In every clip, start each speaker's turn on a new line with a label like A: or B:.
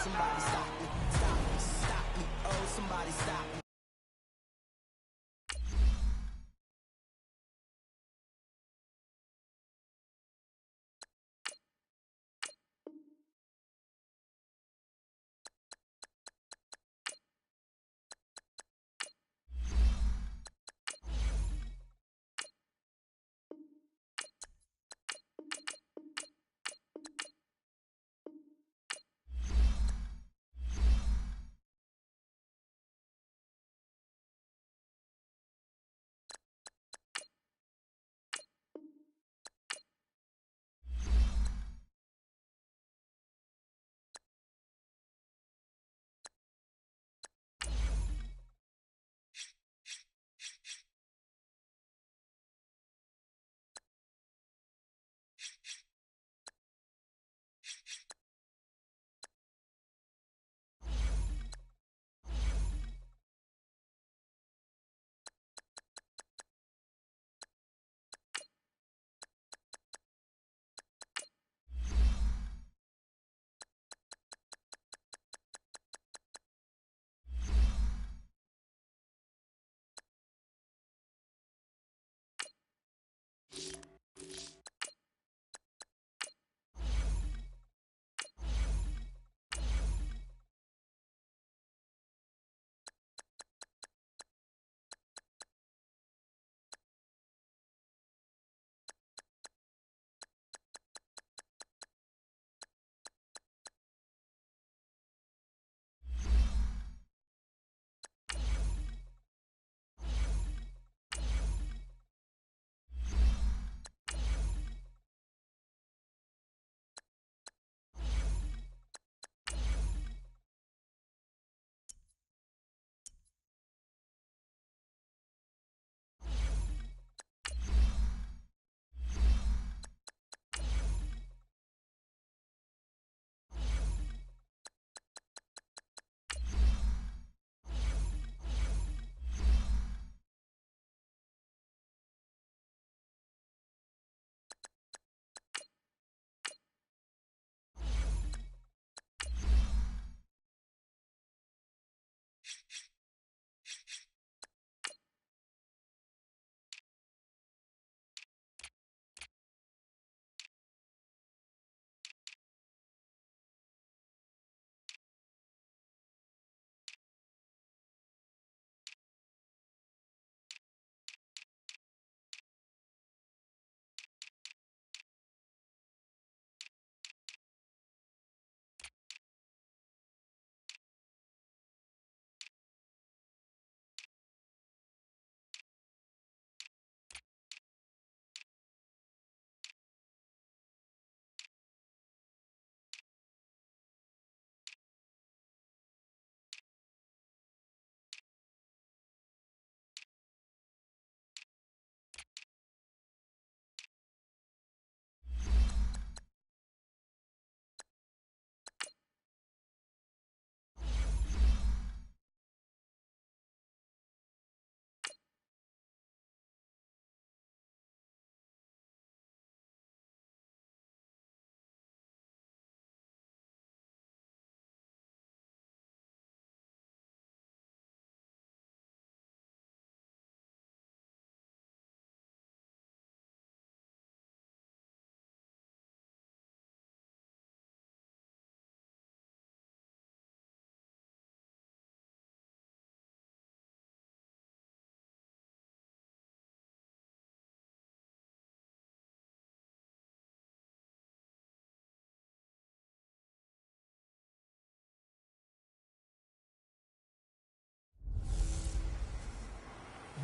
A: somebody stop me, stop me, stop me, oh, somebody stop me.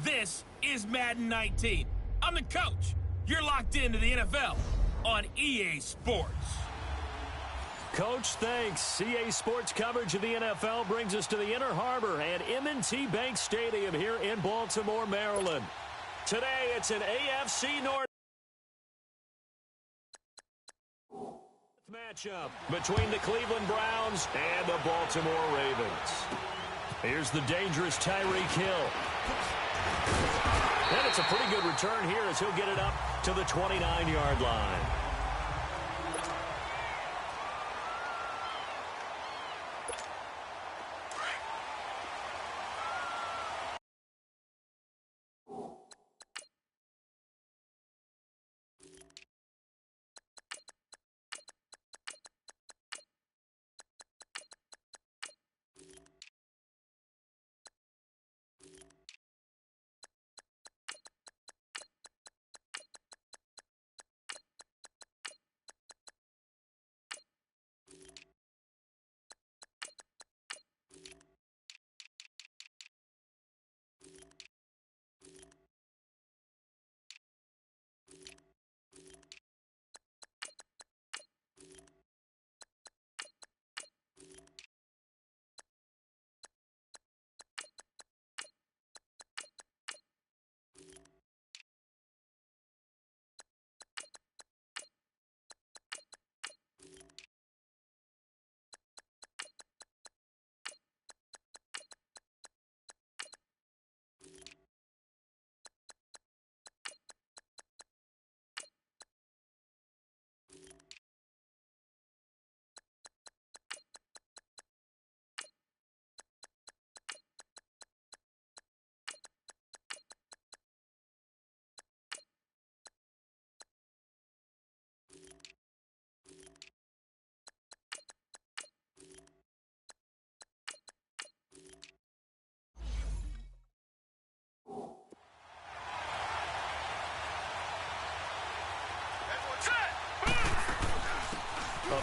B: This is Madden 19. I'm the coach. You're locked into the NFL on EA Sports.
C: Coach, thanks. EA Sports coverage of the NFL brings us to the Inner Harbor and M&T Bank Stadium here in Baltimore, Maryland. Today, it's an AFC North matchup between the Cleveland Browns and the Baltimore Ravens. Here's the dangerous Tyreek Hill. And it's a pretty good return here as he'll get it up to the 29-yard line.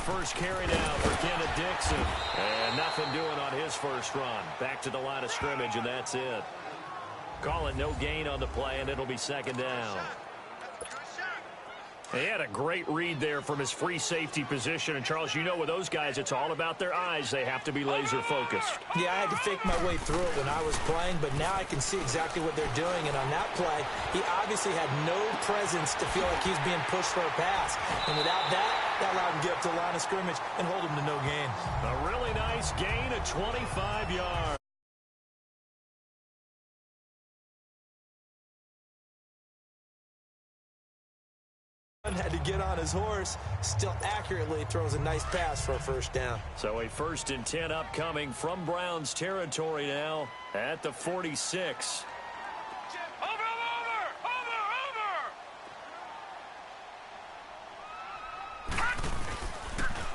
C: first carry now for Kenneth Dixon. And nothing doing on his first run. Back to the line of scrimmage, and that's it. Call it no gain on the play, and it'll be second down. He had a great read there from his free safety position. And, Charles, you know with those guys, it's all about their eyes. They have to be laser-focused.
D: Yeah, I had to fake my way through it when I was playing, but now I can see exactly what they're doing. And on that play, he obviously had no presence to feel like he's being pushed for a pass. And without that, that allowed him to get up to the line of scrimmage and hold him to no gain.
C: A really nice gain of 25 yards.
D: Had to get on his horse, still accurately throws a nice pass for a first down.
C: So a 1st and 10 upcoming from Browns territory now at the 46.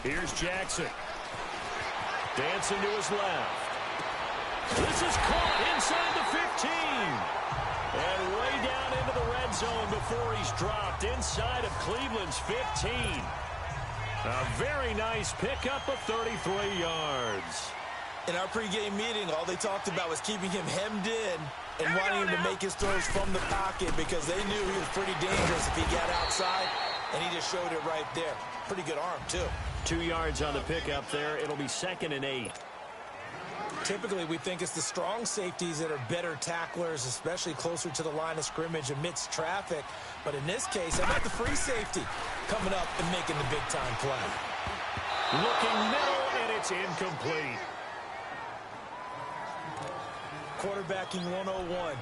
C: Here's Jackson. Dancing to his left. This is caught inside the 15. And way down into the red zone before he's dropped inside of Cleveland's 15. A very nice pickup of 33 yards.
D: In our pregame meeting, all they talked about was keeping him hemmed in and wanting him to make his throws from the pocket because they knew he was pretty dangerous if he got outside, and he just showed it right there. Pretty good arm, too.
C: 2 yards on the pickup there. It'll be 2nd and 8.
D: Typically, we think it's the strong safeties that are better tacklers, especially closer to the line of scrimmage amidst traffic. But in this case, how about the free safety coming up and making the big-time play?
C: Looking middle, and it's incomplete.
D: Quarterbacking 101.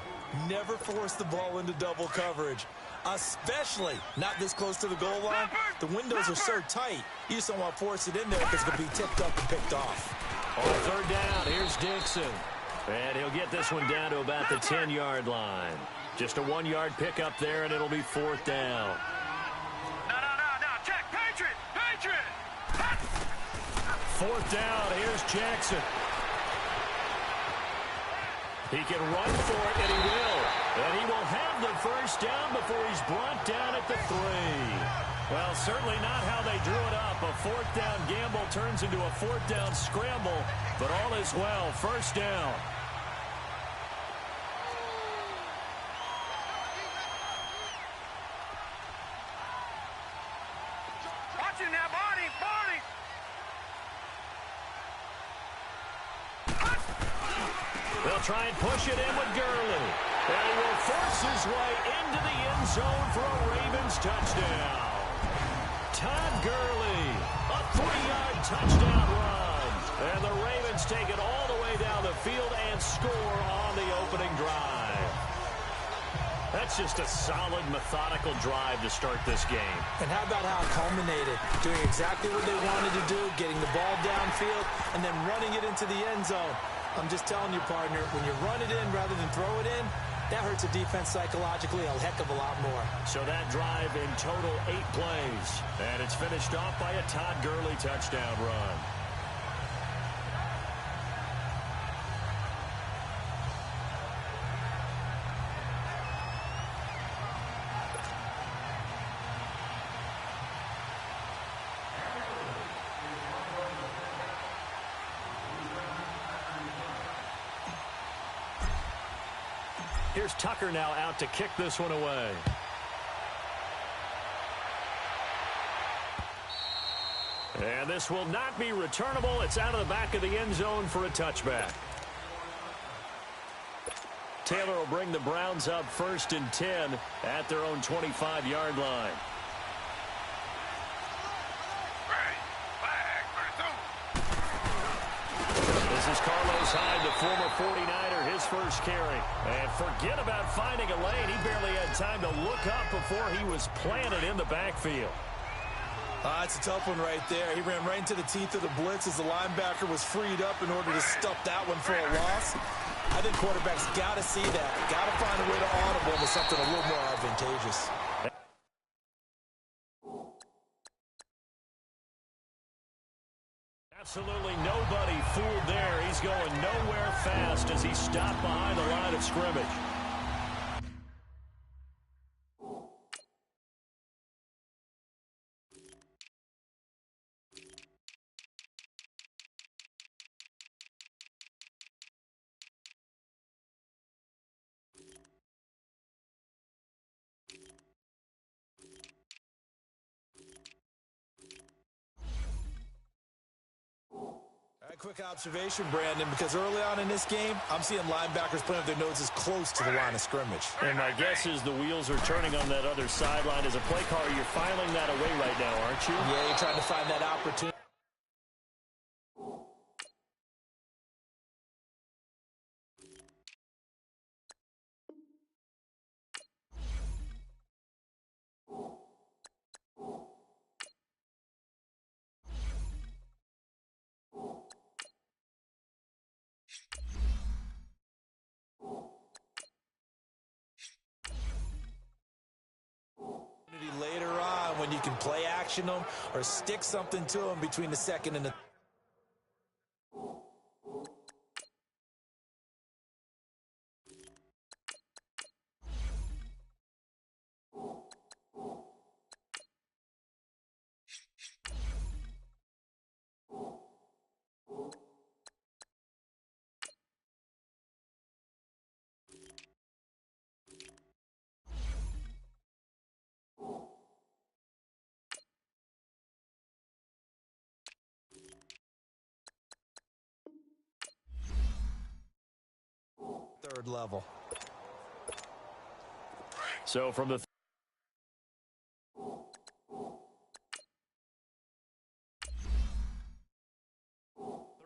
D: Never force the ball into double coverage, especially not this close to the goal line. The windows are so tight, you just don't want to force it in there because it could be tipped up and picked off.
C: On 3rd down, here's Dixon. And he'll get this one down to about the 10-yard line. Just a 1-yard pickup there, and it'll be 4th down.
B: No. Check. Patriot.
C: 4th down, here's Jackson. He can run for it, and he will. And he will have the first down before he's brought down at the 3. Well, certainly not how they drew it up. A 4th down gamble turns into a 4th down scramble, but all is well. First down.
B: Watch it now, Barney.
C: They'll try and push it in with Gurley. And he will force his way into the end zone for a Ravens touchdown. Todd Gurley, a 3-yard touchdown run. And the Ravens take it all the way down the field and score on the opening drive. That's just a solid, methodical drive to start this game.
D: And how about how it culminated? Doing exactly what they wanted to do, getting the ball downfield, and then running it into the end zone. I'm just telling you, partner, when you run it in rather than throw it in, that hurts a defense psychologically a heck of a lot more.
C: So that drive in total 8 plays. And it's finished off by a Todd Gurley touchdown run. Here's Tucker now out to kick this one away. And this will not be returnable. It's out of the back of the end zone for a touchback. Taylor will bring the Browns up 1st and 10 at their own 25-yard line. This is Carlos Hyde, the former 49er, his first carry. And forget about finding a lane. He barely had time to look up before he was planted in the backfield.
D: It's a tough one right there. He ran right into the teeth of the blitz as the linebacker was freed up in order to stuff that one for a loss. I think quarterbacks got to see that. Got to find a way to audible to something a little more advantageous.
C: Absolutely nobody fooled there. He's going nowhere fast as he stopped behind the line of scrimmage.
D: Quick observation, Brandon, because early on in this game, I'm seeing linebackers playing with their noses close to the line of scrimmage.
C: And my guess is the wheels are turning on that other sideline. As a play caller, you're filing that away right now, aren't you?
D: Yeah, you're trying to find that opportunity. Later on, when you can play action them or stick something to them between the second and the third level.
C: So from the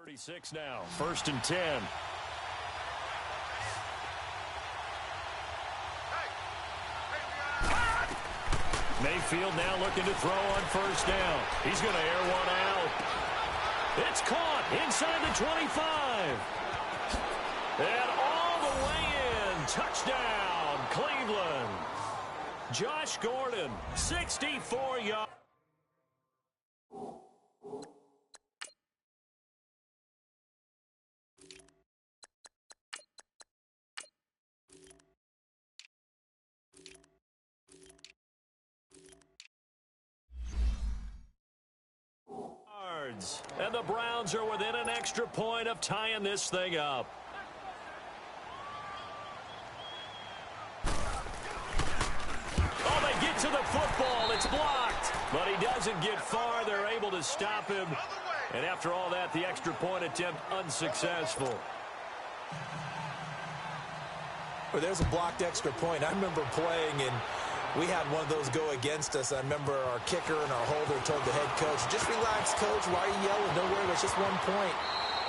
C: 36 now, 1st and 10. Mayfield now looking to throw on 1st down. He's going to air one out. It's caught inside the 25. And all the way in. Touchdown, Cleveland. Josh Gordon, 64 yards. And the Browns are within an extra point of tying this thing up. Oh, they get to the football. It's blocked. But he doesn't get far. They're able to stop him. And after all that, the extra point attempt unsuccessful.
D: Well, there's a blocked extra point. I remember playing, and we had one of those go against us. I remember our kicker and our holder told the head coach, just relax, coach. Why are you yelling? Don't worry, it's just 1 point.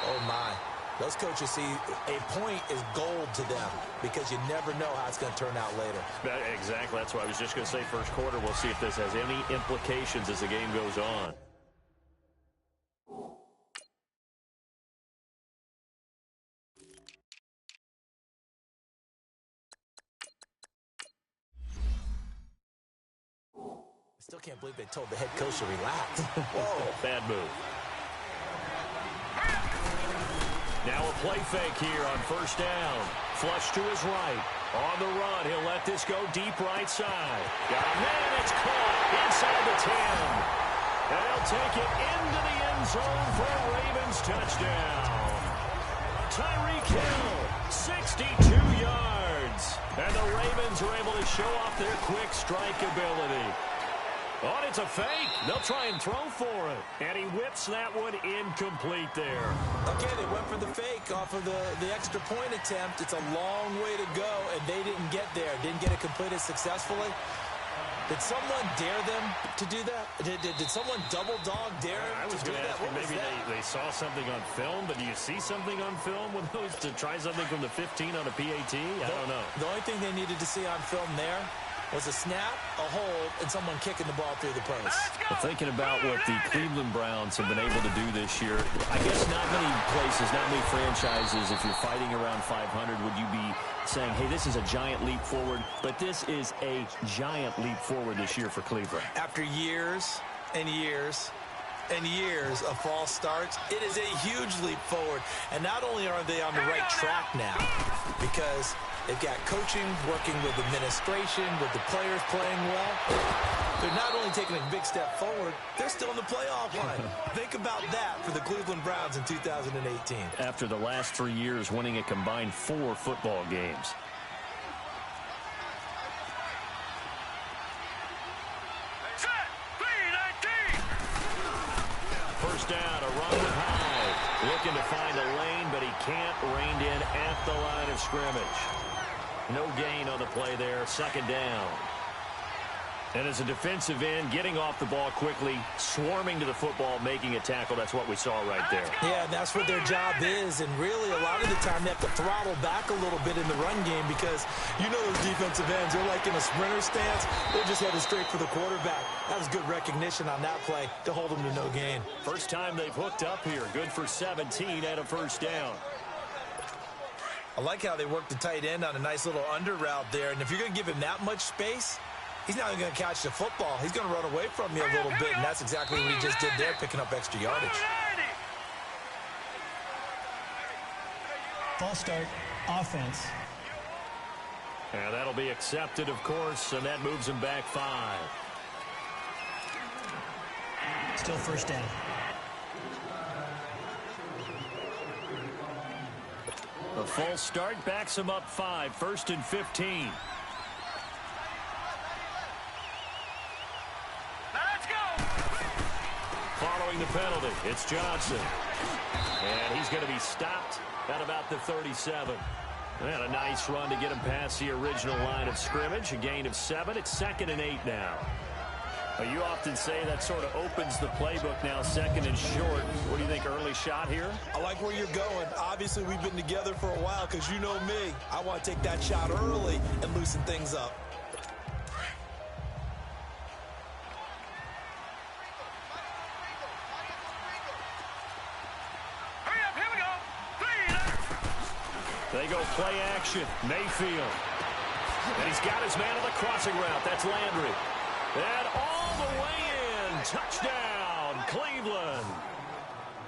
D: Oh, my. Those coaches see a point is gold to them because you never know how it's going to turn out later.
C: Exactly. That's what I was just going to say. First quarter, we'll see if this has any implications as the game goes on.
D: Still can't believe they told the head coach to relax. Whoa.
C: Bad move. Now a play fake here on 1st down. Flush to his right. On the run, he'll let this go deep right side. Got a man, it's caught inside the 10. And he'll take it into the end zone for a Ravens touchdown. Tyreek Hill, 62 yards. And the Ravens are able to show off their quick strike ability. Oh, it's a fake. They'll try and throw for it. And he whips that one incomplete there.
D: Okay, they went for the fake off of the extra point attempt. It's a long way to go, and they didn't get there. Didn't get it completed successfully. Did someone dare them to do that? Did someone double dog dare them
C: I was going to ask, maybe they saw something on film, but do you see something on film with those to try something from the 15 on a PAT? I don't know.
D: The only thing they needed to see on film there was a snap, a hold, and someone kicking the ball through the post.
C: Well, thinking about what the Cleveland Browns have been able to do this year, I guess not many places, not many franchises, if you're fighting around 500, would you be saying, hey, this is a giant leap forward, but this is a giant leap forward this year for Cleveland.
D: After years and years and years of false starts, it is a huge leap forward. And not only are they on the right track now, because they've got coaching, working with administration, with the players playing well. They're not only taking a big step forward, they're still in the playoff line. Think about that for the Cleveland Browns in 2018.
C: After the last 3 years winning a combined 4 football games. First down, a run with high. Looking to find a lane, but he can't. Reined in at the line of scrimmage. No gain on the play there. Second down. And as a defensive end, getting off the ball quickly, swarming to the football, making a tackle, that's what we saw right there.
D: Yeah, that's what their job is. And really, a lot of the time, they have to throttle back a little bit in the run game because you know those defensive ends, they're like in a sprinter stance. They're just headed straight for the quarterback. That was good recognition on that play to hold them to no gain.
C: First time they've hooked up here. Good for 17 and a first down.
D: I like how they worked the tight end on a nice little under route there. And if you're going to give him that much space, he's not going to catch the football. He's going to run away from you a little bit, and that's exactly what he just did there, picking up extra yardage.
E: False start, offense.
C: Yeah, that'll be accepted, of course, and that moves him back 5.
E: Still first down.
C: A false start backs him up 5, 1st and 15. Following the penalty, it's Johnson. And he's going to be stopped at about the 37. And a nice run to get him past the original line of scrimmage. A gain of 7. It's 2nd and 8 now. You often say that sort of opens the playbook now, 2nd and short. What do you think, early shot here?
D: I like where you're going. Obviously, we've been together for a while because you know me. I want to take that shot early and loosen things up.
C: They go play action. Mayfield. And he's got his man on the crossing route. That's Landry. And all the way in. Touchdown, Cleveland.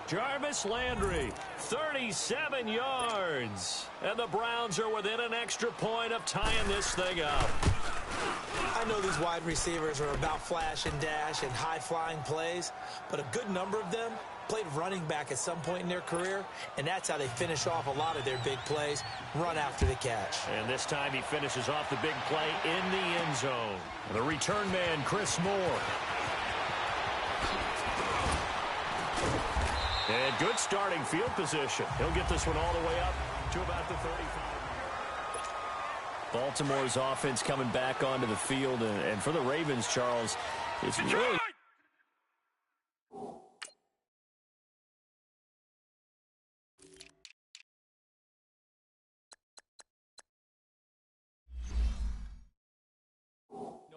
C: Jarvis Landry, 37 yards. And the Browns are within an extra point of tying this thing up.
D: I know these wide receivers are about flash and dash and high-flying plays, but a good number of them played running back at some point in their career, and that's how they finish off a lot of their big plays, run after the catch.
C: And this time he finishes off the big play in the end zone. The return man, Chris Moore. And good starting field position. He'll get this one all the way up to about the 35. Baltimore's offense coming back onto the field, and for the Ravens, Charles, it's really...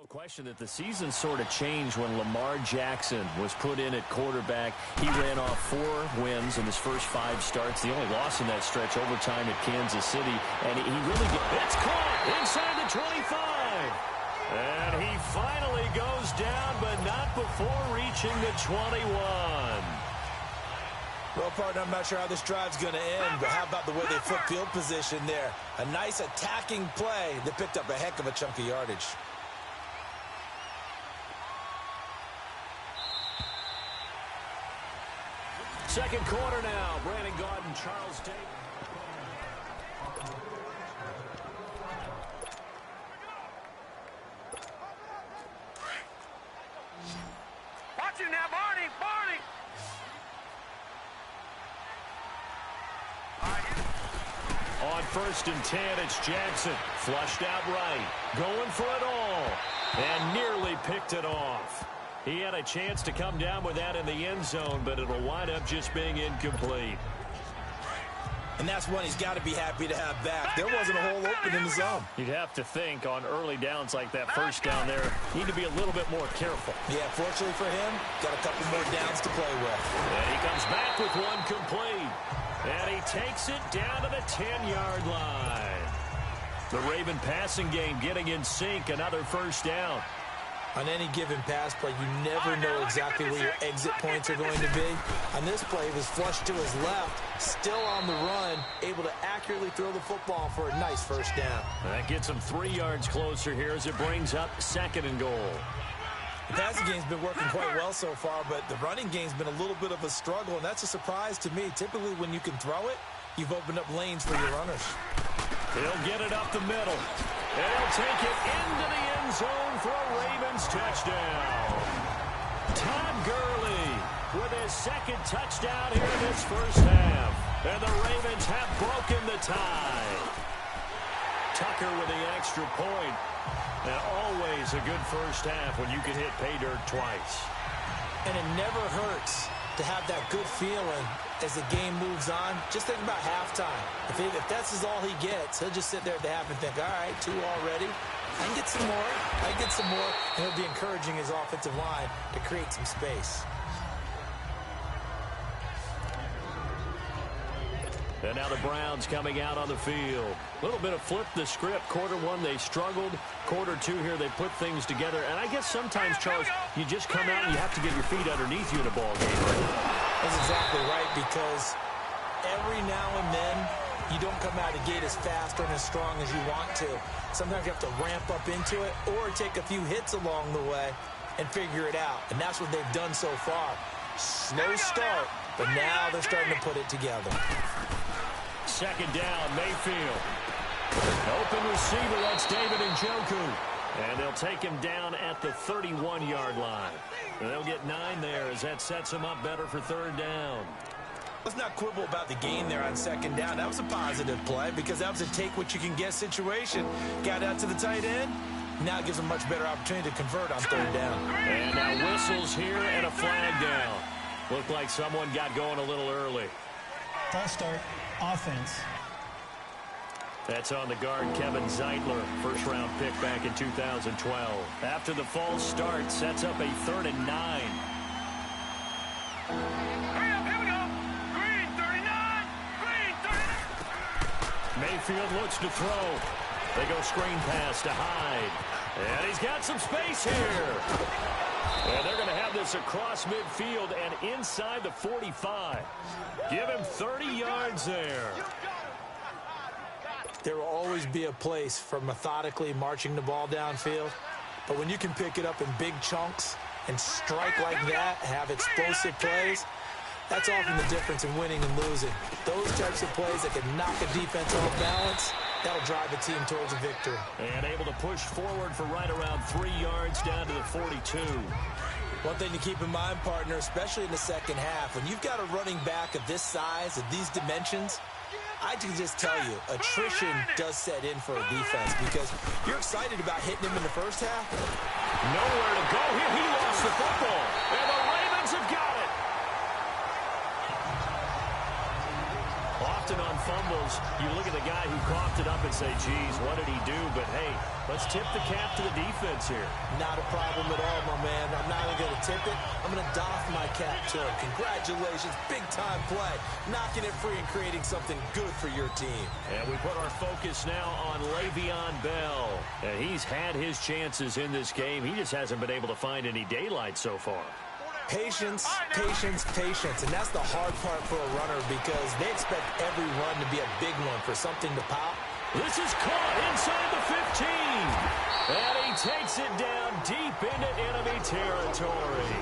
C: question that the season sort of changed when Lamar Jackson was put in at quarterback. He ran off 4 wins in his first 5 starts. The only loss in that stretch, overtime at Kansas City. And he really it's caught inside the 25. And he finally goes down, but not before reaching the 21.
D: Well, partner, I'm not sure how this drive's going to end, but how about the way they flip field position there? A nice attacking play that picked up a heck of a chunk of yardage.
C: Second quarter now. Brandon Gaudin, Charles Tate.
B: Watch him now, Barney! Barney!
C: On 1st and 10, it's Jackson. Flushed out right. Going for it all. And nearly picked it off. He had a chance to come down with that in the end zone, but it'll wind up just being incomplete.
D: And that's one he's got to be happy to have back. There wasn't a hole open in the zone.
C: You'd have to think on early downs like that first down there, need to be a little bit more careful.
D: Yeah, fortunately for him, got a couple more downs to play with.
C: And he comes back with one complete. And he takes it down to the 10-yard line. The Raven passing game getting in sync, another first down.
D: On any given pass play, you never know exactly where your exit points are going to be. On this play, he was flushed to his left, still on the run, able to accurately throw the football for a nice first down.
C: That gets him 3 yards closer here as it brings up 2nd and goal.
D: The passing game's been working quite well so far, but the running game's been a little bit of a struggle, and that's a surprise to me. Typically, when you can throw it, you've opened up lanes for your runners.
C: He'll get it up the middle. And he'll take it into the end zone for a Ravens touchdown. Todd Gurley with his second touchdown here in this first half. And the Ravens have broken the tie. Tucker with the extra point. And always a good first half when you can hit pay dirt twice.
D: And it never hurts to have that good feeling as the game moves on. Just think about halftime. If that's all he gets, he'll just sit there at the half and think, all right, 2 already. I can get some more. I can get some more. And he'll be encouraging his offensive line to create some space.
C: And now the Browns coming out on the field. A little bit of flip the script. Quarter 1, they struggled. Quarter 2 here, they put things together. And I guess sometimes, Charles, you just come out and you have to get your feet underneath you in a ball game.
D: That's exactly right, because every now and then you don't come out of the gate as fast or as strong as you want to. Sometimes you have to ramp up into it or take a few hits along the way and figure it out. And that's what they've done so far. Slow start, but now they're starting to put it together.
C: Second down, Mayfield. Open receiver, that's David Njoku. And they'll take him down at the 31-yard line. And they'll get 9 there as that sets them up better for third down.
D: Let's not quibble about the gain there on second down. That was a positive play because that was a take-what-you-can-get situation. Got out to the tight end. Now it gives them a much better opportunity to convert on third down.
C: And now whistles here and a flag down. Looked like someone got going a little early.
E: False start, offense.
C: That's on the guard, Kevin Zeitler, first-round pick back in 2012. After the false start, sets up a 3rd and 9.
B: Hurry up, here we go. Green 39. Green 39.
C: Mayfield looks to throw. They go screen pass to Hyde. And he's got some space here. And they're going to have this across midfield and inside the 45. Give him 30 yards there.
D: There will always be a place for methodically marching the ball downfield. But when you can pick it up in big chunks and strike like that, have explosive plays, that's often the difference in winning and losing. Those types of plays that can knock a defense off balance, that'll drive a team towards a victory.
C: And able to push forward for right around 3 yards down to the 42.
D: One thing to keep in mind, partner, especially in the second half, when you've got a running back of this size, of these dimensions, I can just tell you, attrition does set in for a defense because you're excited about hitting him in the first half.
C: Nowhere to go here. He lost the football. And the Ravens have got it. Often on fumbles, you look at the guy who coughed it up and say, geez, what did he do? But, hey, let's tip the cap to the defense here.
D: Not a problem at all, my man. I'm not only going to tip it, I'm going to doff my cap to him. Congratulations, big-time play. Knocking it free and creating something good for your team.
C: And we put our focus now on Le'Veon Bell. And he's had his chances in this game. He just hasn't been able to find any daylight so far.
D: Patience, patience, patience. And that's the hard part for a runner because they expect every run to be a big one for something to pop.
C: This is caught inside the 15. And he takes it down deep into enemy territory.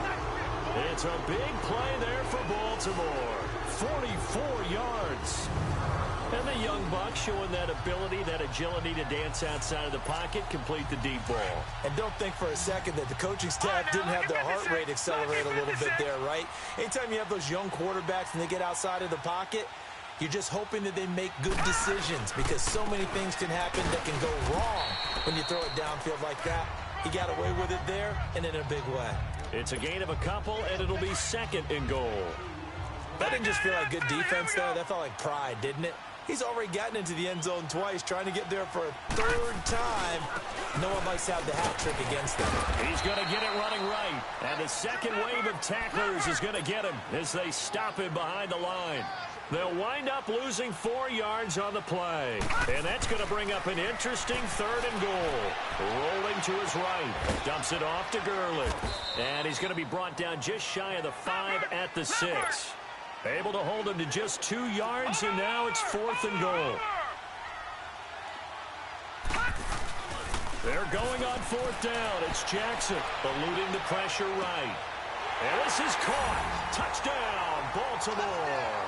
C: It's a big play there for Baltimore. 44 yards. And the young buck showing that ability, that agility to dance outside of the pocket, complete the deep ball.
D: And don't think for a second that the coaching staff didn't have their heart rate accelerate a little bit there, right? Anytime you have those young quarterbacks and they get outside of the pocket, you're just hoping that they make good decisions because so many things can happen that can go wrong when you throw it downfield like that. He got away with it there and in a big way.
C: It's a gain of a couple, and it'll be 2nd and goal.
D: That didn't just feel like good defense there. That felt like pride, didn't it? He's already gotten into the end zone twice, trying to get there for a 3rd time. No one likes to have the hat trick against them.
C: He's going to get it running right. And the second wave of tacklers is going to get him as they stop him behind the line. They'll wind up losing 4 yards on the play. And that's going to bring up an interesting 3rd and goal. Rolling to his right. Dumps it off to Gurley. And he's going to be brought down just shy of the 5 at the 6. Able to hold him to just 2 yards, and now it's 4th and goal. They're going on 4th down. It's Jackson eluding the pressure right. And this is caught. Touchdown, Baltimore.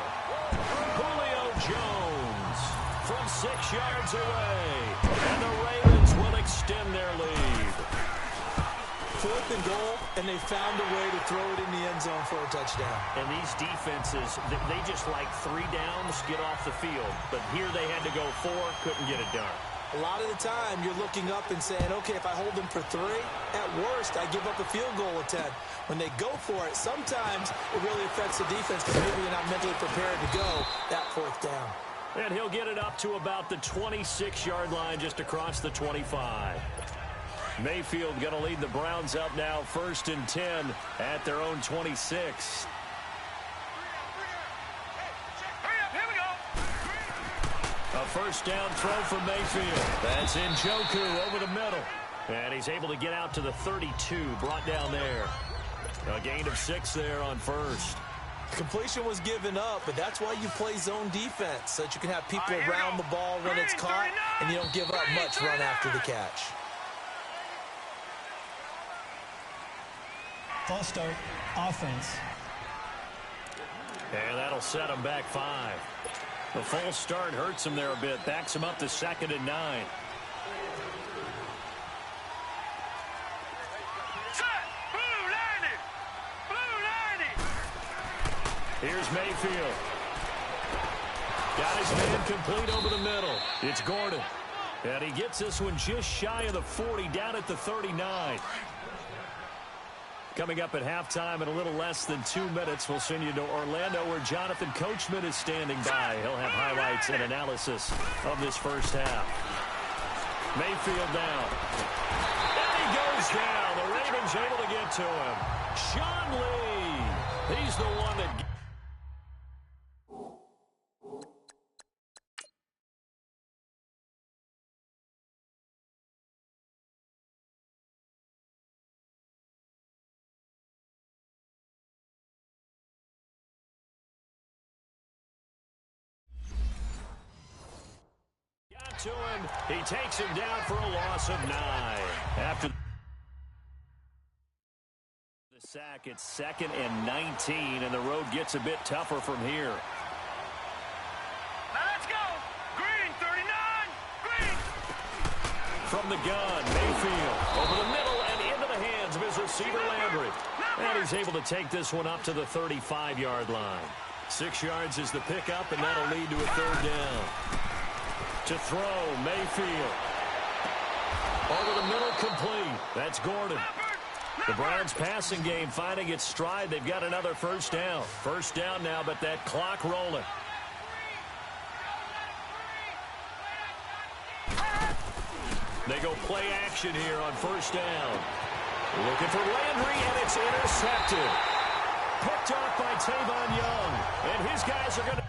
C: Julio Jones from 6 yards away. And the Ravens will extend their lead.
D: 4th and goal, and they found a way to throw it in the end zone for a touchdown.
C: And these defenses, they just like 3 downs, get off the field. But here they had to go 4, couldn't get it done.
D: A lot of the time, you're looking up and saying, okay, if I hold them for 3, at worst, I give up a field goal attempt. When they go for it, sometimes it really affects the defense because maybe you're not mentally prepared to go that 4th down.
C: And he'll get it up to about the 26-yard line, just across the 25. Mayfield going to lead the Browns up now, 1st and 10 at their own 26. A 1st down throw for Mayfield. That's Njoku over the middle. And he's able to get out to the 32, brought down there. A gain of 6 there on 1st.
D: Completion was given up, but that's why you play zone defense, so that you can have people around the ball when it's caught, and you don't give up much run after the catch.
E: False start, offense.
C: And that'll set him back 5. The false start hurts him there a bit, backs him up to 2nd and 9. Here's Mayfield. Got his man complete over the middle. It's Gordon. And he gets this one just shy of the 40, down at the 39. Coming up at halftime in a little less than 2 minutes, we'll send you to Orlando where Jonathan Coachman is standing by. He'll have highlights and analysis of this first half. Mayfield down. And he goes down. The Ravens able to get to him. Sean Lee. He's the one that... to him. He takes him down for a loss of 9. After the sack, it's 2nd and 19, and the road gets a bit tougher from here.
B: Now let's go. Green, 39. Green.
C: From the gun, Mayfield over the middle and into the hands of his receiver, Landry. And he's able to take this one up to the 35-yard line. 6 yards is the pickup, and that'll lead to a 3rd down. To throw, Mayfield. Over the middle, complete. That's Gordon. The Browns passing game finding its stride. They've got another 1st down. 1st down now, but that clock rolling. They go play action here on 1st down. Looking for Landry, and it's intercepted. Picked off by Tavon Young. And his guys are going to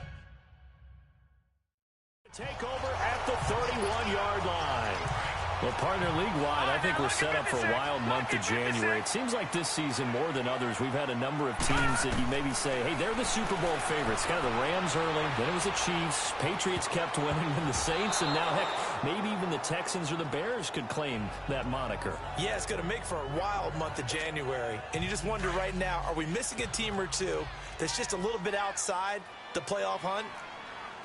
C: take over at the 31-yard line. Well, partner, league-wide, I think we're set up for a wild month of January. It seems like this season, more than others, we've had a number of teams that you maybe say, hey, they're the Super Bowl favorites. Kind of the Rams early, then it was the Chiefs. Patriots kept winning, and the Saints, and now, heck, maybe even the Texans or the Bears could claim that moniker.
D: Yeah, it's going to make for a wild month of January. And you just wonder right now, are we missing a team or two that's just a little bit outside the playoff hunt?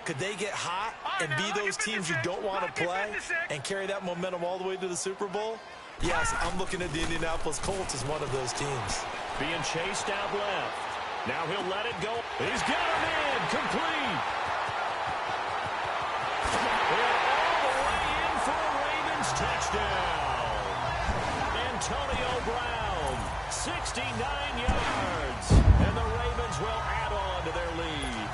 D: Could they get hot and be those teams you don't want to play and carry that momentum all the way to the Super Bowl? Yes, I'm looking at the Indianapolis Colts as one of those teams.
C: Being chased out left. Now he'll let it go. He's got him in. Complete. And all the way in for a Ravens touchdown. Antonio Brown, 69 yards. And the Ravens will add on to their lead.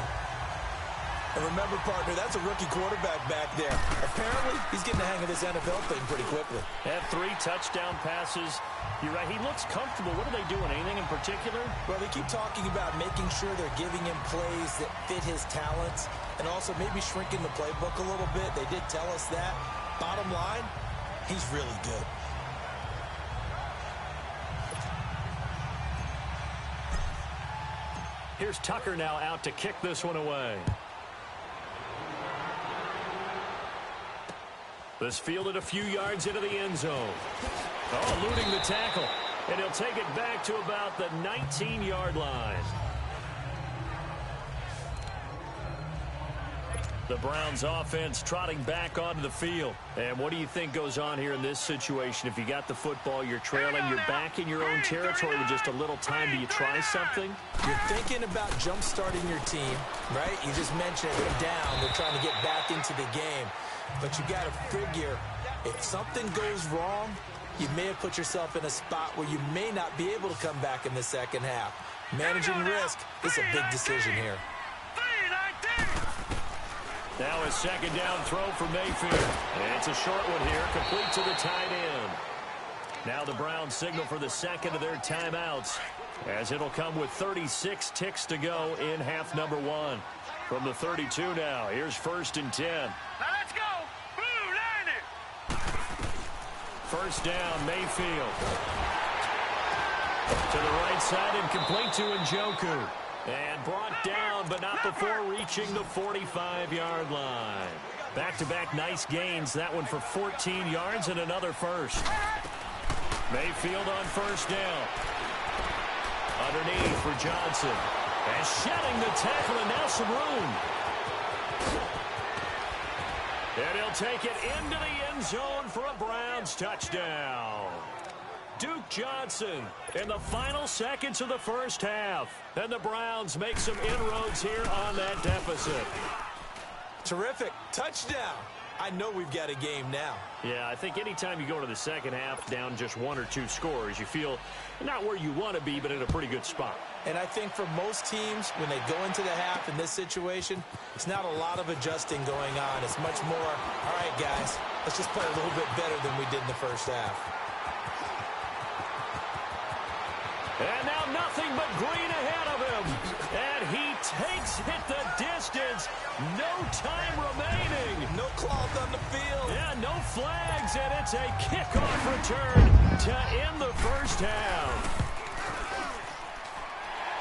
D: And remember, partner, that's a rookie quarterback back there. Apparently, he's getting the hang of this NFL thing pretty quickly.
C: Had 3 touchdown passes. You're right, he looks comfortable. What are they doing? Anything in particular?
D: Well, they keep talking about making sure they're giving him plays that fit his talents and also maybe shrinking the playbook a little bit. They did tell us that. Bottom line, he's really good.
C: Here's Tucker now out to kick this one away. This fielded a few yards into the end zone. Oh, eluding the tackle. And he'll take it back to about the 19-yard line. The Browns offense trotting back onto the field. And what do you think goes on here in this situation? If you got the football, you're trailing, you're back in your own territory with just a little time. Do you try something?
D: You're thinking about jump-starting your team, right? You just mentioned they're down. They're trying to get back into the game. But you got to figure, if something goes wrong, you may have put yourself in a spot where you may not be able to come back in the second half. Managing risk is a big decision here.
C: Now a second down throw for Mayfield. And it's a short one here, complete to the tight end. Now the Browns signal for the second of their timeouts, as it'll come with 36 ticks to go in half number one. From the 32 now, here's 1st and 10.
B: Now let's go. Blue 90.
C: First down, Mayfield. To the right side and complete to Njoku. And brought down, but not before reaching the 45-yard line. Back-to-back nice gains. That one for 14 yards and another first. Mayfield on first down. Underneath for Johnson. And shedding the tackle, and now some room. And he'll take it into the end zone for a Browns touchdown. Duke Johnson in the final seconds of the first half. And the Browns make some inroads here on that deficit.
D: Terrific. Touchdown. I know we've got a game now.
C: Yeah, I think anytime you go into the second half down just 1 or 2 scores, you feel not where you want to be, but in a pretty good spot.
D: And I think for most teams, when they go into the half in this situation, it's not a lot of adjusting going on. It's much more, all right, guys, let's just play a little bit better than we did in the first half.
C: And now nothing but green ahead of him. And he takes it the distance. No time remaining.
D: No cloth on the field.
C: Yeah, no flags, and it's a kickoff return to end the first half.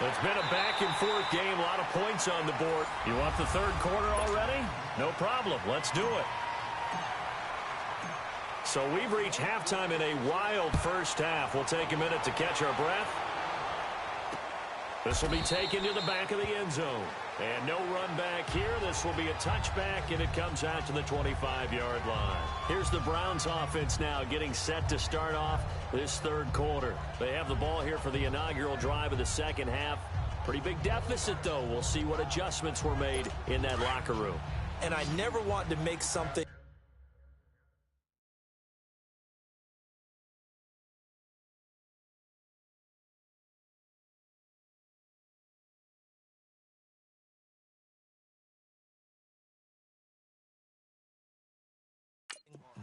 C: It's been a back-and-forth game, a lot of points on the board. You want the third quarter already? No problem. Let's do it. So we've reached halftime in a wild first half. We'll take a minute to catch our breath. This will be taken to the back of the end zone. And no run back here. This will be a touchback, and it comes out to the 25-yard line. Here's the Browns offense now getting set to start off this third quarter. They have the ball here for the inaugural drive of the second half. Pretty big deficit, though. We'll see what adjustments were made in that locker room.
D: And I never want to make something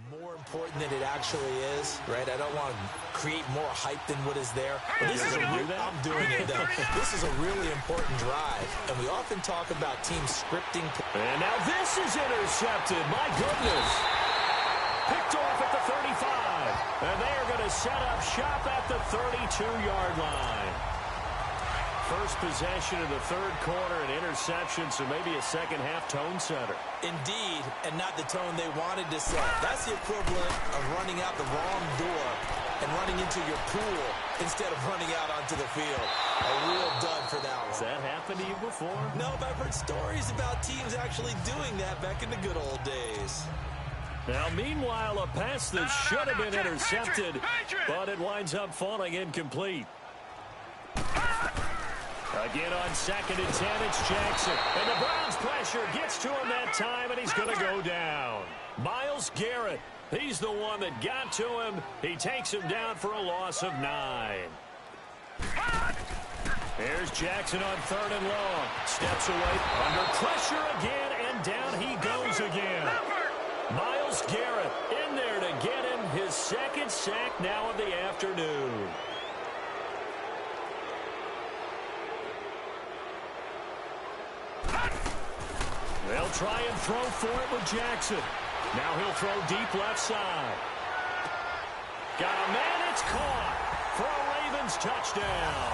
D: more important than it actually is, right? I don't want to create more hype than what is there. But this is I'm doing it, though. This is a really important drive, and we often talk about teams scripting.
C: And now this is intercepted. My goodness. Picked off at the 35. And they are going to set up shop at the 32-yard line. First possession of the third quarter, an interception, so maybe a second-half tone setter.
D: Indeed, and not the tone they wanted to set. That's the equivalent of running out the wrong door and running into your pool instead of running out onto the field. A real dud for that one.
C: Has that happened to you before?
D: No, but I've heard stories about teams actually doing that back in the good old days.
C: Now, meanwhile, a pass that should have been intercepted, but it winds up falling incomplete. Again on 2nd and 10, it's Jackson. And the Browns pressure gets to him that time, and he's going to go down. Myles Garrett, he's the one that got to him. He takes him down for a loss of 9. Here's Jackson on 3rd and long. Steps away, under pressure again, and down he goes again. Myles Garrett in there to get him his second sack now of the afternoon. They'll try and throw for it with Jackson. Now he'll throw deep left side. Got a man, it's caught for a Ravens touchdown.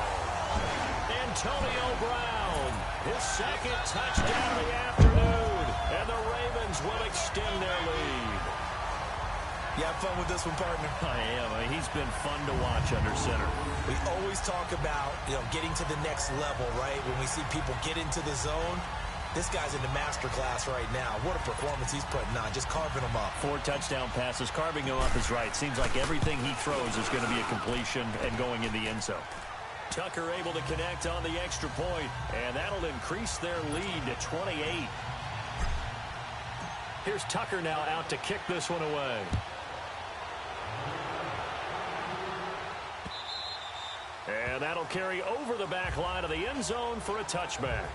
C: Antonio Brown, his second touchdown of the afternoon. And the Ravens will extend their lead.
D: You have fun with this one, partner?
C: I am. He's been fun to watch under center.
D: We always talk about, getting to the next level, right? When we see people get into the zone, This guy's in the master class right now. What a performance he's putting on, just carving them up.
C: 4 touchdown passes, carving them up is right. Seems like everything he throws is going to be a completion and going in the end zone. Tucker able to connect on the extra point, and that'll increase their lead to 28. Here's Tucker now out to kick this one away. And that'll carry over the back line of the end zone for a touchback.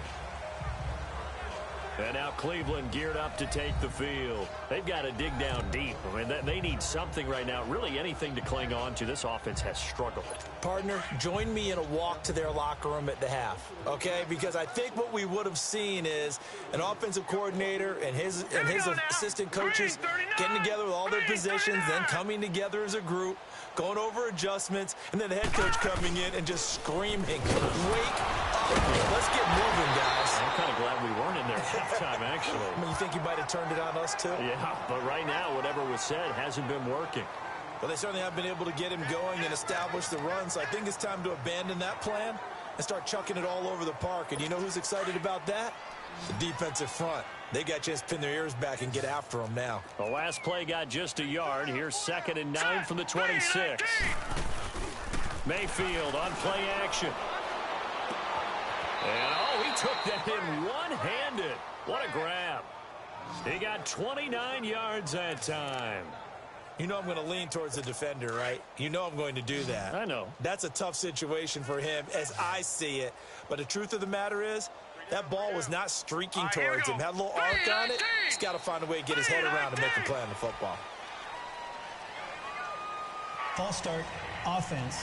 C: And now Cleveland geared up to take the field. They've got to dig down deep. I mean, they need something right now, really anything to cling on to. This offense has struggled.
D: Partner, join me in a walk to their locker room at the half, okay? Because I think what we would have seen is an offensive coordinator and his assistant coaches getting together with all their positions, then coming together as a group, going over adjustments, and then the head coach coming in and just screaming, wake up, let's get moving, guys.
C: I'm kind of glad we weren't in there at halftime, actually.
D: I mean, you think he might have turned it on us, too?
C: Yeah, but right now, whatever was said hasn't been working.
D: Well, they certainly have been able to get him going and establish the run, so I think it's time to abandon that plan and start chucking it all over the park. And you know who's excited about that? The defensive front. They got a chance to pin their ears back and get after him now.
C: The last play got just a yard. Here's 2nd and 9 from the 26. Mayfield on play action. And, oh, he took that in one-handed. What a grab. He got 29 yards that time.
D: You know I'm going to lean towards the defender, right? You know I'm going to do that.
C: I know.
D: That's a tough situation for him as I see it. But the truth of the matter is, that ball was not streaking towards him. Had a little arc on it. He's got to find a way to get his head around and make a play on the football.
E: False start, offense.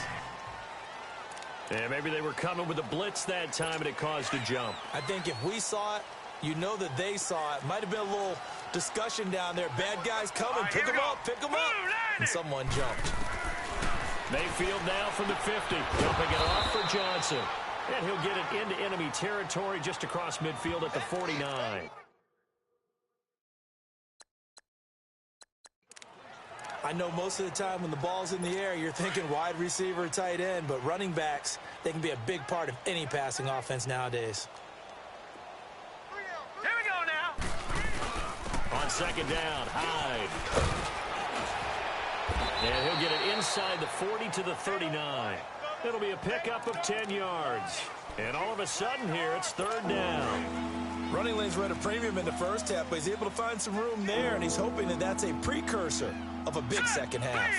C: Yeah, maybe they were coming with a blitz that time and it caused a jump.
D: I think if we saw it, you know that they saw it. Might have been a little discussion down there. Bad guys coming. Pick them up. Pick them up. And someone jumped.
C: Mayfield now from the 50. Jumping it off for Johnson. And he'll get it into enemy territory just across midfield at the 49.
D: I know most of the time when the ball's in the air, you're thinking wide receiver, tight end, but running backs, they can be a big part of any passing offense nowadays.
B: Here we go now.
C: On 2nd down, Hyde. And he'll get it inside the 40 to the 39. It'll be a pickup of 10 yards. And all of a sudden here, it's 3rd down.
D: Running lanes were at a premium in the first half, but he's able to find some room there, and he's hoping that that's a precursor of a big second half.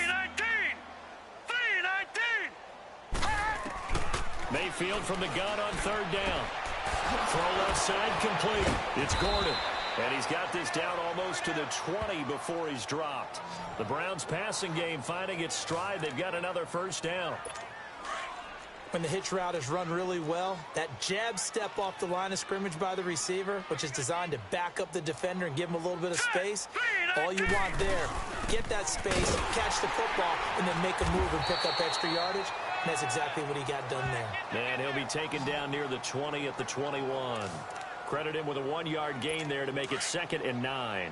B: 3-19.
C: Mayfield from the gun on 3rd down. Throw left side complete. It's Gordon. And he's got this down almost to the 20 before he's dropped. The Browns passing game finding its stride. They've got another 1st down.
D: When the hitch route is run really well, that jab step off the line of scrimmage by the receiver, which is designed to back up the defender and give him a little bit of space, all you want there, get that space, catch the football, and then make a move and pick up extra yardage. And that's exactly what he got done there.
C: And he'll be taken down near the 20 at the 21. Credit him with a 1-yard gain there to make it 2nd and 9.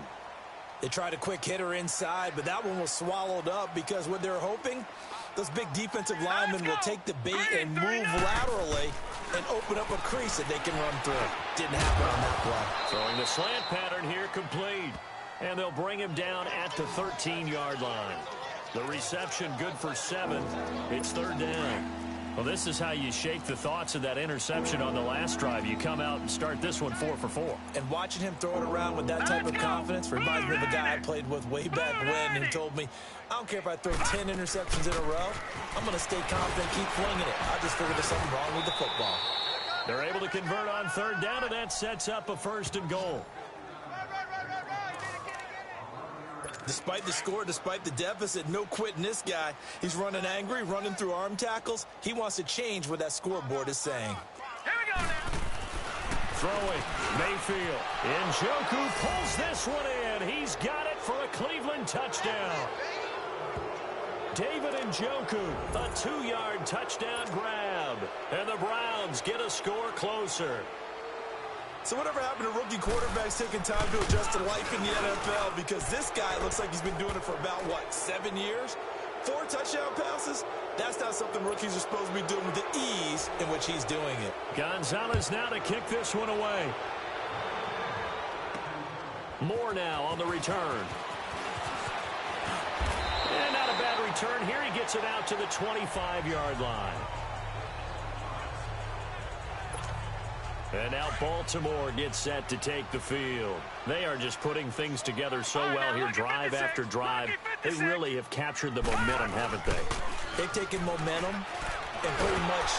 D: They tried a quick hitter inside, but that one was swallowed up because what they're hoping, those big defensive linemen will take the bait and move laterally and open up a crease that they can run through. Didn't happen on that play.
C: Throwing the slant pattern here complete. And they'll bring him down at the 13-yard line. The reception good for 7. It's 3rd down. Well, this is how you shake the thoughts of that interception on the last drive. You come out and start this one 4 for 4.
D: And watching him throw it around with that type of confidence reminds me of a guy I played with way back when who told me, I don't care if I throw 10 interceptions in a row. I'm going to stay confident, keep flinging it. I just figured there's something wrong with the football.
C: They're able to convert on 3rd down, and that sets up a 1st and goal.
D: Despite the score, despite the deficit, no quitting this guy. He's running angry, running through arm tackles. He wants to change what that scoreboard is saying.
B: Here we go now.
C: Throwing, Mayfield. Njoku pulls this one in. He's got it for a Cleveland touchdown. David Njoku, a 2-yard touchdown grab. And the Browns get a score closer.
D: So whatever happened to rookie quarterbacks taking time to adjust to life in the NFL? Because this guy looks like he's been doing it for about, 7 years? 4 touchdown passes? That's not something rookies are supposed to be doing with the ease in which he's doing it.
C: Gonzalez now to kick this one away. Moore now on the return. And not a bad return here. He gets it out to the 25-yard line. And now Baltimore gets set to take the field. They are just putting things together so well here, drive after drive. They really have captured the momentum, haven't they?
D: They've taken momentum and pretty much...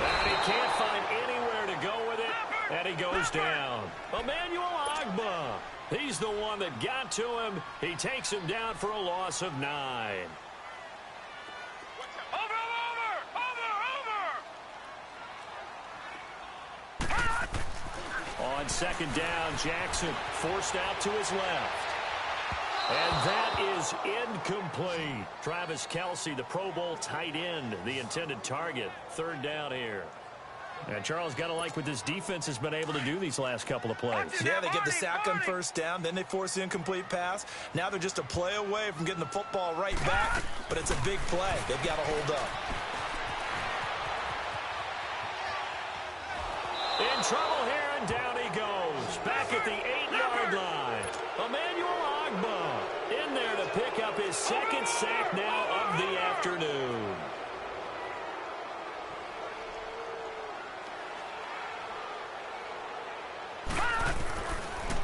C: And he can't find anywhere to go with it, and he goes down. Emmanuel Ogbah. He's the one that got to him. He takes him down for a loss of 9. On second down, Jackson forced out to his left. And that is incomplete. Travis Kelce, the Pro Bowl tight end, the intended target. Third down here. And Charles, got to like what this defense has been able to do these last couple of plays.
D: Yeah, they get the sack on first down, then they force the incomplete pass. Now they're just a play away from getting the football right back, but it's a big play. They've got to hold up.
C: In trouble here, and down he goes. Back at the 8-yard line. Emmanuel Ogbah in there to pick up his second sack now of the afternoon.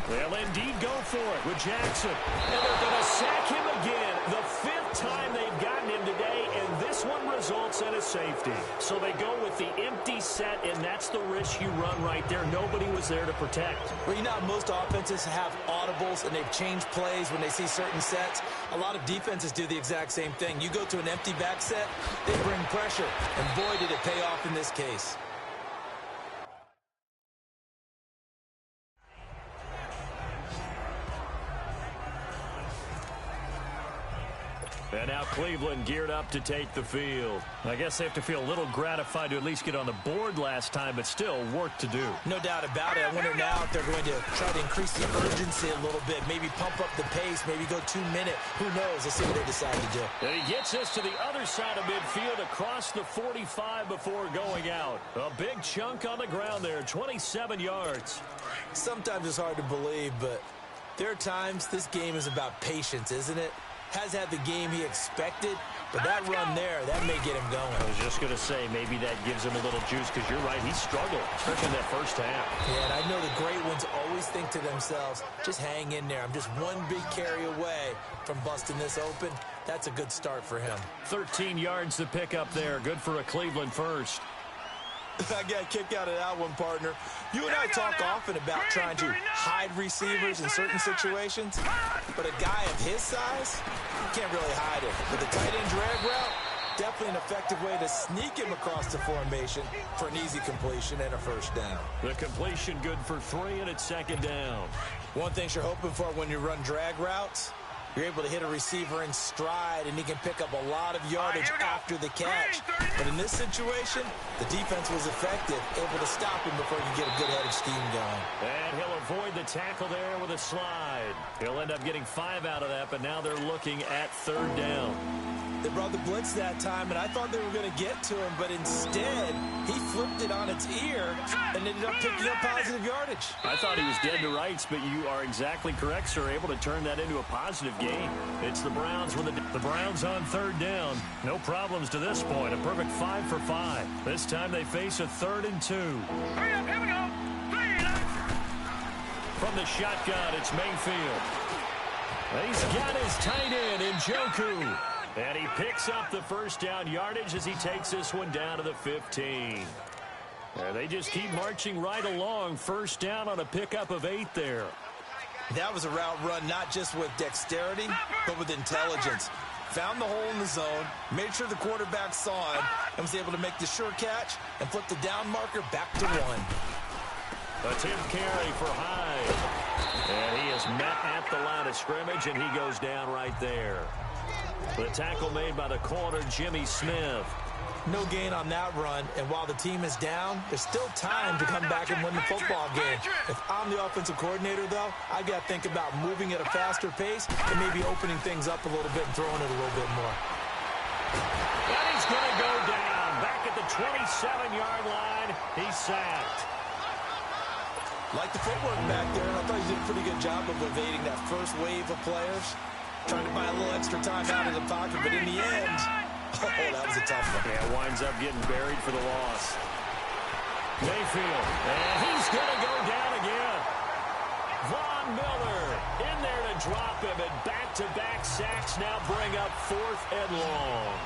C: They'll indeed go for it with Jackson. And they're going to sack him again. The 5th time they've gotten him today, and this one results in a safety. So they go with the empty set, and that's the risk you run right there. Nobody was there to protect.
D: Well, you know how most offenses have audibles, and they've changed plays when they see certain sets. A lot of defenses do the exact same thing. You go to an empty back set, they bring pressure, and boy, did it pay off in this case.
C: And now Cleveland geared up to take the field. I guess they have to feel a little gratified to at least get on the board last time, but still work to do.
D: No doubt about it. I wonder now if they're going to try to increase the urgency a little bit, maybe pump up the pace, maybe go 2-minute. Who knows? Let's see what they decide to do.
C: And he gets us to the other side of midfield across the 45 before going out. A big chunk on the ground there, 27 yards.
D: Sometimes it's hard to believe, but there are times this game is about patience, isn't it? Has had the game he expected, but that run there, that may get him going.
C: I was just going to say, maybe that gives him a little juice, because you're right, he struggled, especially in that first half.
D: Yeah, and I know the great ones always think to themselves, just hang in there. I'm just one big carry away from busting this open. That's a good start for him.
C: 13 yards to pick up there. Good for a Cleveland first.
D: I got a kick out of that one, partner. You and I talk often about trying to hide receivers in certain situations, but a guy of his size, you can't really hide him. With a tight end drag route, definitely an effective way to sneak him across the formation for an easy completion and a first down.
C: The completion good for 3, and it's second down.
D: One thing you're hoping for when you run drag routes, you're able to hit a receiver in stride, and he can pick up a lot of yardage after the catch. But in this situation, the defense was effective, able to stop him before he could get a good head of steam going.
C: And he'll avoid the tackle there with a slide. He'll end up getting 5 out of that, but now they're looking at third down.
D: They brought the blitz that time, and I thought they were going to get to him, but instead, he flipped it on its ear and ended up picking up positive yardage.
C: I thought he was dead to rights, but you are exactly correct, sir. Able to turn that into a positive gain. It's the Browns with the Browns on third down. No problems to this point. A perfect 5 for 5. This time they face a 3rd and 2.
B: Hurry up, here we go. 3
C: From the shotgun, it's Mayfield. He's got his tight end in Njoku. And he picks up the first down yardage as he takes this one down to the 15. And they just keep marching right along. First down on a pickup of 8 there.
D: That was a route run not just with dexterity, but with intelligence. Found the hole in the zone, made sure the quarterback saw it, and was able to make the sure catch and flip the down marker back to 1.
C: A tip carry for Hyde. And he is met at the line of scrimmage, and he goes down right there. The tackle made by the corner, Jimmy Smith.
D: No gain on that run, and while the team is down, there's still time to come back and win the football game. If I'm the offensive coordinator, though, I got to think about moving at a faster pace and maybe opening things up a little bit and throwing it a little bit more.
C: And he's going to go down. Back at the 27-yard line, he's sacked.
D: Like the footwork back there, and I thought he did a pretty good job of evading that first wave of players. Trying to buy a little extra time out of the pocket, but in the end, oh, that was a tough one.
C: Yeah, winds up getting buried for the loss. Mayfield, and he's going to go down again. Von Miller in there to drop him, and back-to-back sacks now bring up 4th and long.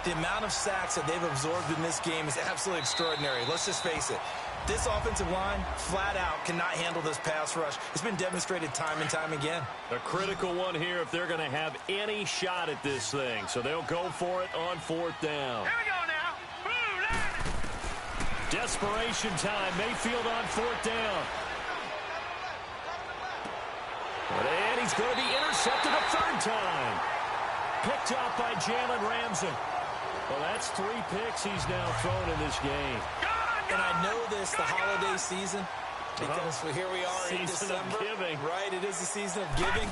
D: The amount of sacks that they've absorbed in this game is absolutely extraordinary. Let's just face it. This offensive line, flat out, cannot handle this pass rush. It's been demonstrated time and time again.
C: A critical one here if they're going to have any shot at this thing. So they'll go for it on 4th down.
B: Here we go now.
C: Desperation time. Mayfield on 4th down. And he's going to be intercepted a 3rd time. Picked up by Jalen Ramsey. Well, that's 3 picks he's now thrown in this game.
D: And I know this, the holiday season, because here we are in
C: Season
D: December.
C: of giving.
D: Right, it is the season of giving.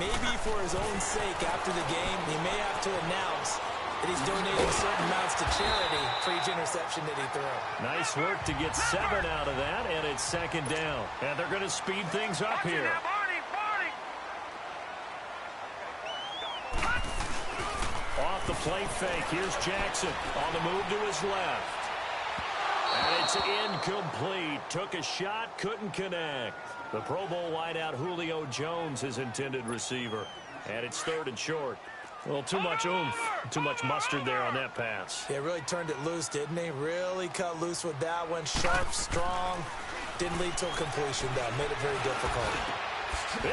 D: Maybe for his own sake after the game, he may have to announce that he's donating certain amounts to charity for each interception that he throws.
C: Nice work to get 7 out of that, and it's 2nd down. And they're going to speed things up here. Off the play fake, here's Jackson on the move to his left. And it's incomplete. Took a shot, couldn't connect. The Pro Bowl wideout Julio Jones, his intended receiver. And it's 3rd and short. A little too much oomph, too much mustard there on that pass.
D: Yeah, really turned it loose, didn't he? Really cut loose with that one. Sharp, strong. Didn't lead to a completion, though. Made it very difficult.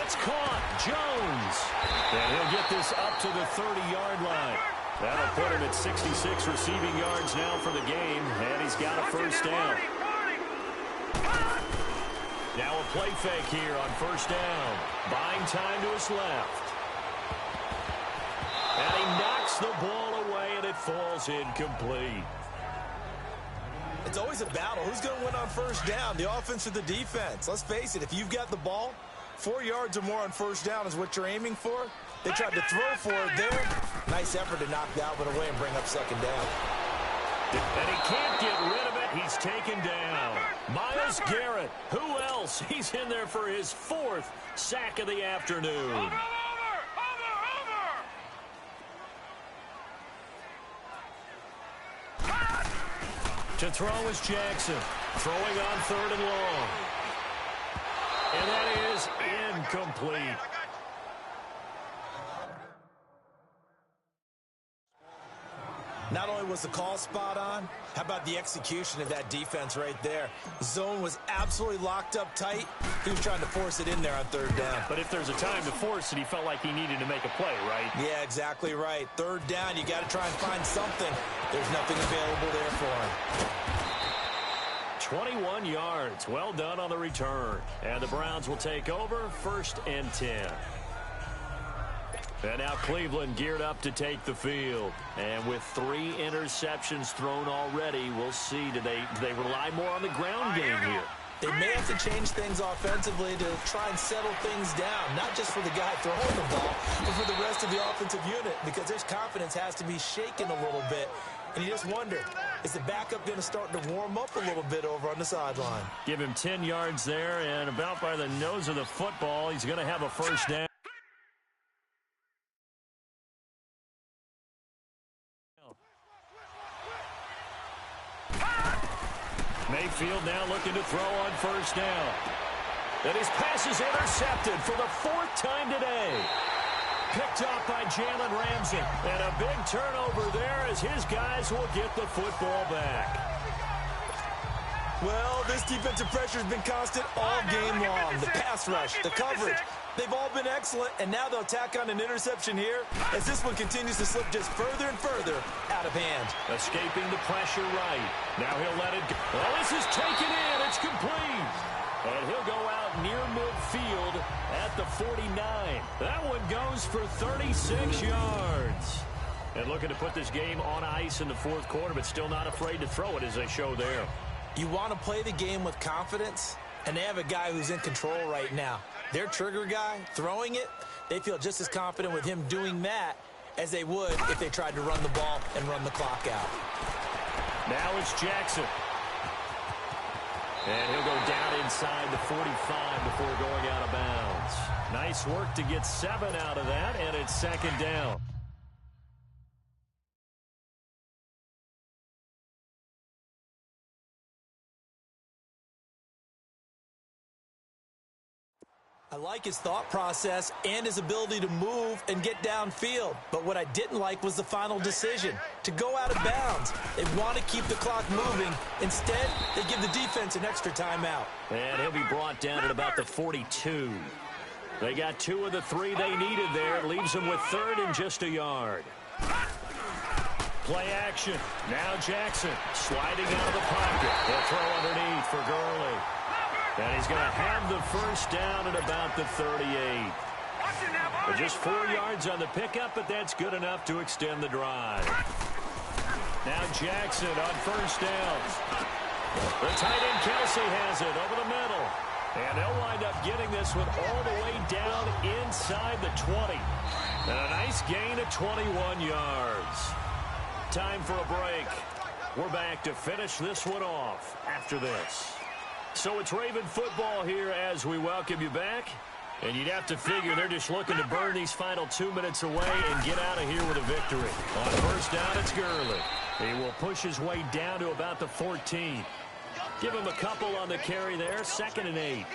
C: It's caught. Jones. And he'll get this up to the 30-yard line. That'll put him at 66 receiving yards now for the game, and he's got a 1st down. Now a play fake here on 1st down. Buying time to his left. And he knocks the ball away, and it falls incomplete.
D: It's always a battle. Who's going to win on 1st down, the offense or the defense? Let's face it, if you've got the ball, 4 yards or more on 1st down is what you're aiming for. They tried to throw for it there. Nice effort to knock that one away and bring up 2nd down.
C: And he can't get rid of it. He's taken down. Myles Garrett. Who else? He's in there for his 4th sack of the afternoon. To throw is Jackson. Throwing on 3rd and long. And that is incomplete.
D: Not only was the call spot on, how about the execution of that defense right there? Zone was absolutely locked up tight. He was trying to force it in there on 3rd down.
C: But if there's a time to force it, he felt like he needed to make a play, right?
D: Yeah, exactly right. 3rd down, you got to try and find something. There's nothing available there for him.
C: 21 yards. Well done on the return. And the Browns will take over 1st and 10. And now Cleveland geared up to take the field. And with 3 interceptions thrown already, we'll see. Do they rely more on the ground game here?
D: They may have to change things offensively to try and settle things down, not just for the guy throwing the ball, but for the rest of the offensive unit, because their confidence has to be shaken a little bit. And you just wonder, is the backup going to start to warm up a little bit over on the sideline?
C: Give him 10 yards there, and about by the nose of the football, he's going to have a 1st down. Mayfield now looking to throw on 1st down. And his pass is intercepted for the 4th time today. Picked up by Jalen Ramsey. And a big turnover there as his guys will get the football back.
D: Well, this defensive pressure has been constant all game long. The pass rush, the coverage, they've all been excellent, and now they'll tack on an interception here as this one continues to slip just further and further out of hand.
C: Escaping the pressure right. Now he'll let it go. Well, this is taken in. It's complete. And he'll go out near midfield at the 49. That one goes for 36 yards. And looking to put this game on ice in the 4th quarter, but still not afraid to throw it as they show there.
D: You want to play the game with confidence, and they have a guy who's in control right now. Their trigger guy, throwing it, they feel just as confident with him doing that as they would if they tried to run the ball and run the clock out.
C: Now it's Jackson. And he'll go down inside the 45 before going out of bounds. Nice work to get 7 out of that, and it's second down.
D: I like his thought process and his ability to move and get downfield. But what I didn't like was the final decision, to go out of bounds. They want to keep the clock moving. Instead, they give the defense an extra timeout.
C: And he'll be brought down at about the 42. They got 2 of the 3 they needed there. It leaves them with 3rd and just a yard. Play action. Now Jackson sliding out of the pocket. He'll throw underneath for Gurley. And he's going to have the first down at about the 38. But just 4 yards on the pickup, but that's good enough to extend the drive. Now Jackson on first down. The tight end Kelsey has it over the middle. And they'll wind up getting this one all the way down inside the 20. And a nice gain of 21 yards. Time for a break. We're back to finish this one off after this. So it's Raven football here as we welcome you back. And you'd have to figure they're just looking to burn these final 2 minutes away and get out of here with a victory. On first down, it's Gurley. He will push his way down to about the 14. Give him a couple on the carry there, 2nd and 8.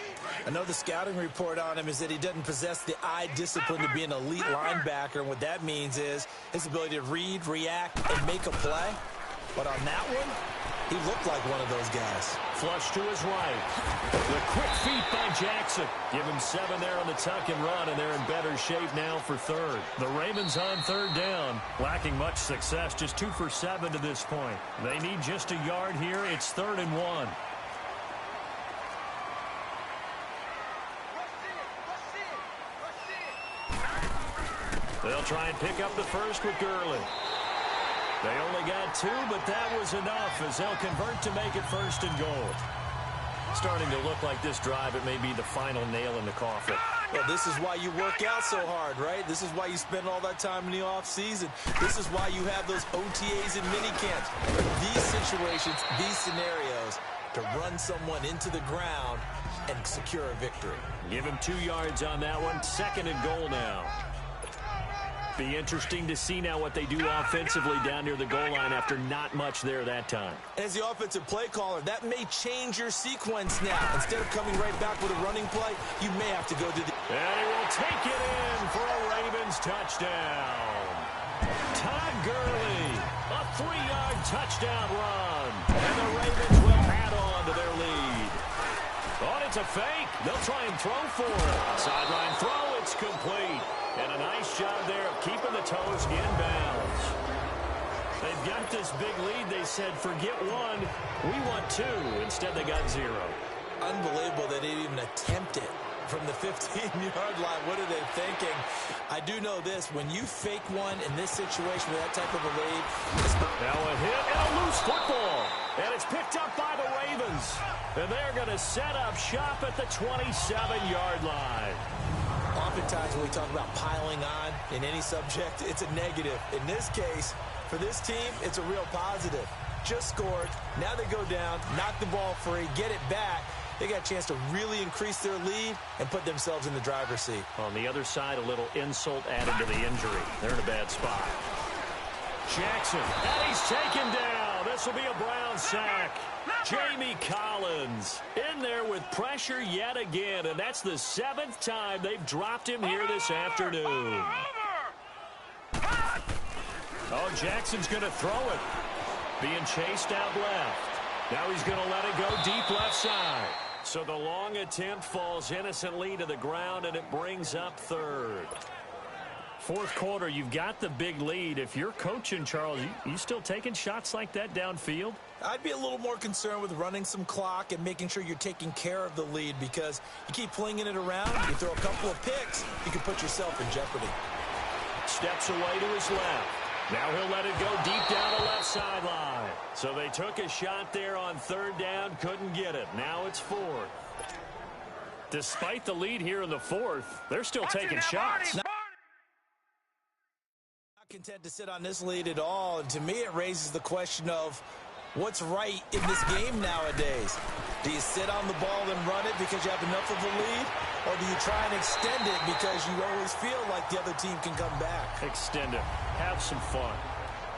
D: Another scouting report on him is that he doesn't possess the eye discipline to be an elite linebacker. And what that means is his ability to read, react, and make a play. But on that one, he looked like one of those guys.
C: Flush to his right. The quick feet by Jackson. Give him 7 there on the tuck and run, and they're in better shape now for 3rd. The Ravens on 3rd down. Lacking much success, just 2 for 7 to this point. They need just a yard here. It's 3rd and 1. They'll try and pick up the first with Gurley. They only got 2, but that was enough as they'll convert to make it 1st and goal. Starting to look like this drive, it may be the final nail in the coffin.
D: Well, this is why you work out so hard, right? This is why you spend all that time in the offseason. This is why you have those OTAs and minicamps. These situations, these scenarios, to run someone into the ground and secure a victory.
C: Give him 2 yards on that one. 2nd and goal now. Be interesting to see now what they do offensively down near the goal line after not much there that time.
D: As the offensive play caller, that may change your sequence now. Instead of coming right back with a running play, you may have to go to the...
C: And he will take it in for a Ravens touchdown. Todd Gurley, a 3-yard touchdown run. And the Ravens will add on to their lead. Oh, it's a fake. They'll try and throw for it. Sideline throw, it's complete. And a nice job there of keeping the toes inbounds. They've got this big lead. They said, forget 1, we want 2. Instead, they got 0.
D: Unbelievable that they even attempt it from the 15-yard line. What are they thinking? I do know this. When you fake one in this situation with that type of a lead.
C: Now a hit and a loose football. And it's picked up by the Ravens. And they're going to set up shop at the 27-yard line.
D: Oftentimes when we talk about piling on in any subject, it's a negative. In this case, for this team, it's a real positive. Just scored. Now they go down, knock the ball free, get it back. They got a chance to really increase their lead and put themselves in the driver's seat.
C: On the other side, a little insult added to the injury. They're in a bad spot. Jackson, and he's taken down. This will be a Brown sack. Jamie Collins in there with pressure yet again, and that's the 7th time they've dropped him here this afternoon. Oh, Jackson's going to throw it. Being chased out left. Now he's going to let it go deep left side. So the long attempt falls innocently to the ground, and it brings up 3rd. 4th quarter, you've got the big lead. If you're coaching, Charles, you still taking shots like that downfield?
D: I'd be a little more concerned with running some clock and making sure you're taking care of the lead, because you keep flinging it around, you throw a couple of picks, you can put yourself in jeopardy.
C: Steps away to his left. Now he'll let it go deep down the left sideline. So they took a shot there on 3rd down, couldn't get it. Now it's 4th. Despite the lead here in the 4th, they're still taking shots.
D: Not content to sit on this lead at all, and to me it raises the question of what's right in this game nowadays. Do you sit on the ball and run it because you have enough of a lead? Or do you try and extend it because you always feel like the other team can come back?
C: Extend it. Have some fun.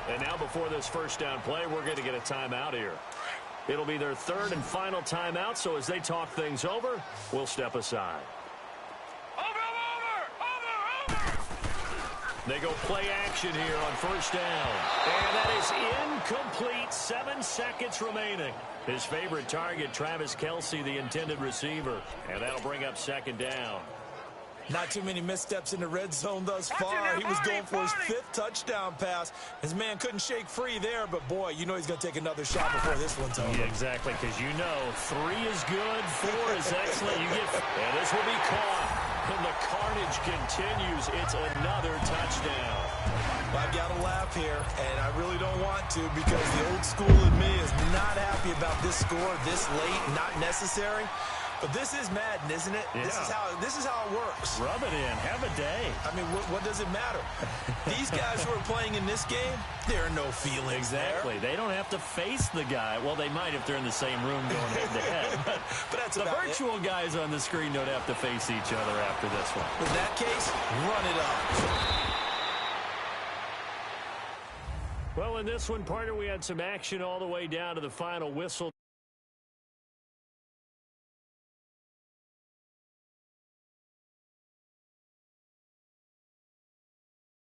C: And now before this first down play, we're going to get a timeout here. It'll be their third and final timeout, so as they talk things over, we'll step aside. They go play action here on first down. And that is incomplete. 7 seconds remaining. His favorite target, Travis Kelce, the intended receiver. And that'll bring up second down.
D: Not too many missteps in the red zone thus far. He was going for his 5th touchdown pass. His man couldn't shake free there, but boy, you know he's going to take another shot before this one's over.
C: Yeah, exactly, because you know 3 is good, 4 is excellent. And this will be caught. And the carnage continues. It's another touchdown.
D: I've got to laugh here, and I really don't want to because the old school in me is not happy about this score this late, not necessary. But this is Madden, isn't it?
C: Yeah.
D: This is how it works.
C: Rub it in. Have a day.
D: I mean, what does it matter? These guys who are playing in this game, there are no feelings
C: Exactly.
D: there.
C: They don't have to face the guy. Well, they might if they're in the same room going head-to-head.
D: But that's
C: the
D: about
C: virtual guys on the screen don't have to face each other after this one.
D: In that case, run it up.
C: Well, in this one, partner, we had some action all the way down to the final whistle.